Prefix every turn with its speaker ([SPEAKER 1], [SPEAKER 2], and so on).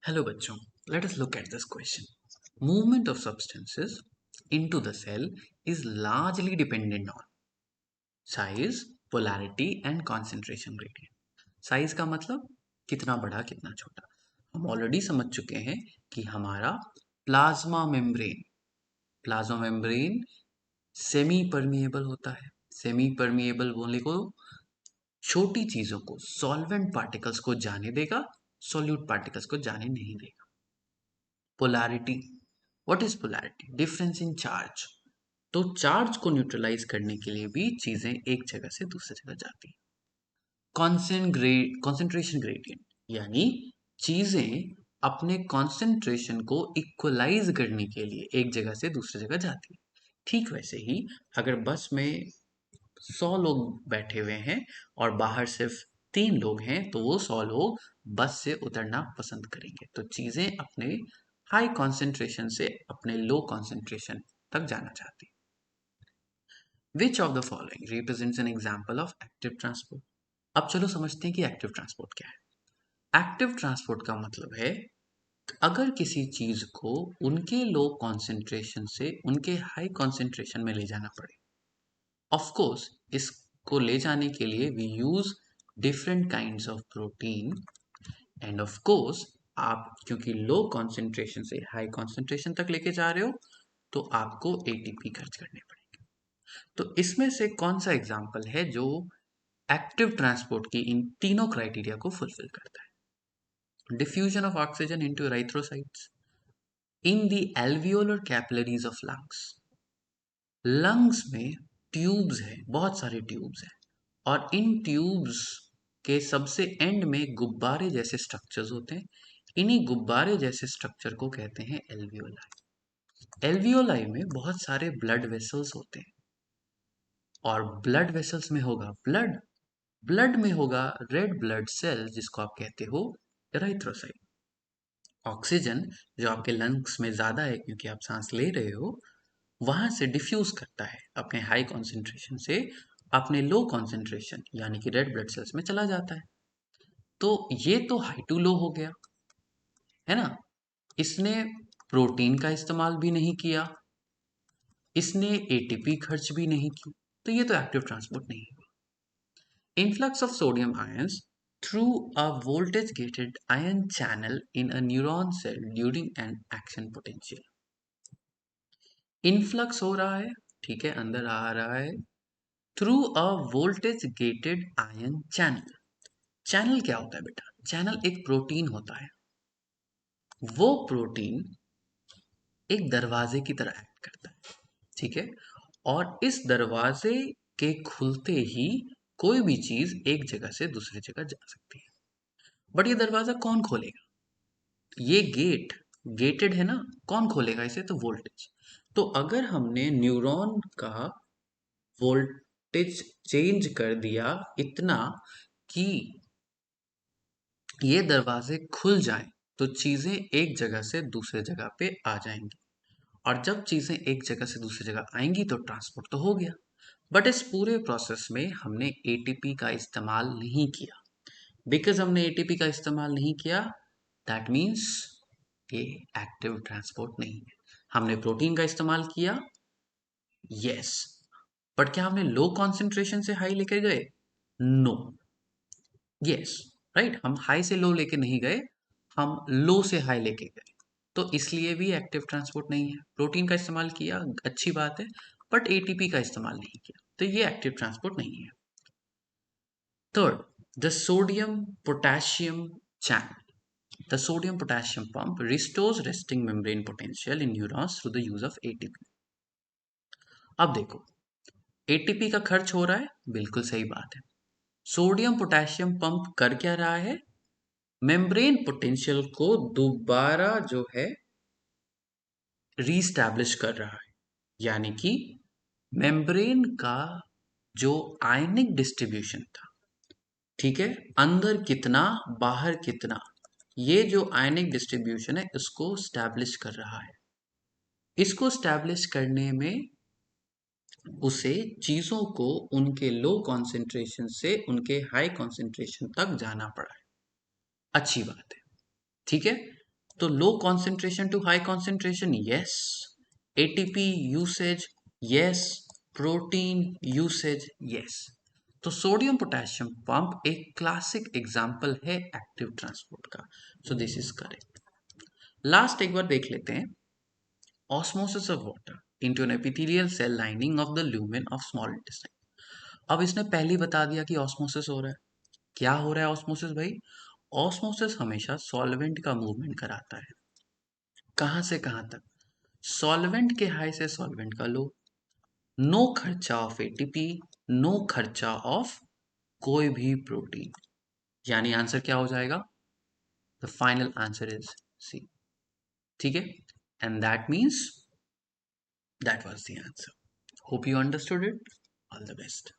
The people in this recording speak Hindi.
[SPEAKER 1] Hello बच्चों, let us look at this question. Movement of substances into the cell is largely dependent on size, polarity and concentration gradient. Size का मतलब कितना बड़ा कितना छोटा। हम ऑलरेडी समझ चुके हैं कि हमारा प्लाज्मा मेम्ब्रेन सेमी परमिएबल होता है। सेमी परमिएबल बोलने को छोटी चीजों को, सॉल्वेंट पार्टिकल्स को जाने देगा, सॉल्यूट पार्टिकल्स को जाने नहीं देगा। Polarity, what is polarity? Difference in charge. तो चार्ज को न्यूट्रलाइज करने के लिए भी चीजें एक जगह से दूसरी जगह जाती हैं। कॉन्सेंट्रेशन ग्रेडियंट, यानी चीजें अपने कॉन्सेंट्रेशन को इक्वलाइज करने के लिए एक जगह से दूसरी जगह जाती है। ठीक वैसे ही अगर बस में 100 लोग बैठे हुए हैं और बाहर सिर्फ 3 लोग हैं, तो वो 100 लोग बस से उतरना पसंद करेंगे। तो चीजें अपने हाई कॉन्सेंट्रेशन से अपने लो कॉन्सेंट्रेशन तक जाना चाहती है। Which of the following represents an example of active transport? अब चलो समझते हैं कि एक्टिव ट्रांसपोर्ट क्या है। एक्टिव ट्रांसपोर्ट का मतलब है अगर किसी चीज को उनके लो कॉन्सेंट्रेशन से उनके हाई कॉन्सेंट्रेशन में ले जाना पड़े। ऑफ कोर्स इसको ले जाने के लिए we use different kinds of protein, and of course आप क्योंकि लो कॉन्सेंट्रेशन से हाई कॉन्सेंट्रेशन तक लेके जा रहे हो, तो आपको एटीपी खर्च करने पड़ेंगे। तो इसमें से कौन सा एग्जाम्पल है जो एक्टिव ट्रांसपोर्ट की इन तीनों क्राइटेरिया को फुलफिल करता है? Diffusion of oxygen into erythrocytes in the alveolar capillaries of lungs. Lungs में ट्यूब्स है, बहुत सारे ट्यूब्स हैं, और इन ट्यूब्स के सबसे एंड में गुब्बारे जैसे स्ट्रक्चर्स होते हैं। इन्हीं गुब्बारे जैसे स्ट्रक्चर को कहते हैं एल्वियोलाई। एल्वियोलाई में बहुत सारे ब्लड वेसल्स होते हैं, और ब्लड वेसल्स में होगा ब्लड, ब्लड में होगा रेड ब्लड सेल जिसको आप कहते हो एरिथ्रोसाइट। ऑक्सीजन जो आपके लंग्स में ज्यादा है क्योंकि आप सांस ले रहे हो, वहां से डिफ्यूज करता है अपने हाई कॉन्सेंट्रेशन से अपने लो कॉन्सेंट्रेशन यानी कि रेड ब्लड सेल्स में चला जाता है। तो ये तो हाई टू लो हो गया, है ना। इसने प्रोटीन का इस्तेमाल भी नहीं किया, इसने एटीपी खर्च भी नहीं की, तो ये तो एक्टिव ट्रांसपोर्ट नहीं है। Influx of sodium ions through a voltage gated ion channel in a neuron cell during an action potential. Influx हो रहा है, ठीक है, अंदर आ रहा है through a voltage gated ion channel. Channel क्या होता है बेटा? चैनल एक प्रोटीन होता है। वो प्रोटीन एक दरवाजे की तरह एक्ट करता है, ठीक है। और इस दरवाजे के खुलते ही कोई भी चीज एक जगह से दूसरी जगह जा सकती है। बट ये दरवाजा कौन खोलेगा? ये गेटेड है ना, कौन खोलेगा इसे? तो वोल्टेज। तो अगर हमने न्यूरॉन का वोल्टेज चेंज कर दिया इतना कि ये दरवाजे खुल जाएं, तो चीजें एक जगह से दूसरे जगह पे आ जाएंगी। और जब चीजें एक जगह से दूसरी जगह आएंगी तो ट्रांसपोर्ट तो हो गया। बट इस पूरे प्रोसेस में हमने एटीपी का इस्तेमाल नहीं किया। बिकॉज हमने एटीपी का इस्तेमाल नहीं किया, दैट मीन्स ये एक्टिव ट्रांसपोर्ट नहीं है। हमने प्रोटीन का इस्तेमाल किया, यस, बट क्या हमने लो कॉन्सेंट्रेशन से हाई लेकर गए? नो। यस, राइट, हम हाई से लो लेके नहीं गए, हम लो से हाई लेके गए। तो इसलिए भी एक्टिव ट्रांसपोर्ट नहीं है। प्रोटीन का इस्तेमाल किया, अच्छी बात है, बट एटीपी का इस्तेमाल नहीं किया, तो ये एक्टिव ट्रांसपोर्ट नहीं है। Third, the sodium potassium channel. The sodium potassium pump restores resting membrane potential in neurons through the use of ATP. अब देखो, एटीपी का खर्च हो रहा है, बिल्कुल सही बात है। सोडियम पोटेशियम पंप कर क्या रहा है? मेम्ब्रेन पोटेंशियल को दोबारा जो है रीस्टैब्लिश कर रहा है। यानी कि मेम्ब्रेन का जो आयनिक डिस्ट्रीब्यूशन था, ठीक है, अंदर कितना बाहर कितना, ये जो आयनिक डिस्ट्रीब्यूशन है इसको स्टैब्लिश कर रहा है। इसको स्टैब्लिश करने में उसे चीजों को उनके लो कॉन्सेंट्रेशन से उनके हाई कॉन्सेंट्रेशन तक जाना पड़ा है। अच्छी बात है। ठीक है, तो low concentration to high concentration, yes. ATP usage, yes. Protein usage, yes. तो सोडियम पोटेशियम पंप एक क्लासिक एग्जाम्पल है एक्टिव ट्रांसपोर्ट का। So this is correct. Last एक बार देख लेते हैं। Osmosis of water into an epithelial cell lining of the lumen of small intestine. अब इसने पहले ही बता दिया कि ऑस्मोसिस हो रहा है। क्या हो रहा है ऑस्मोसिस भाई? ऑस्मोसिस हमेशा सॉल्वेंट का मूवमेंट कराता है। कहां से कहां तक? सॉल्वेंट के हाई से सॉल्वेंट का लो। नो खर्चा ऑफ एटीपी, नो खर्चा ऑफ कोई भी प्रोटीन। यानी आंसर क्या हो जाएगा? The final answer is C. ठीक है, and that means that was the answer. Hope you understood it. All the best.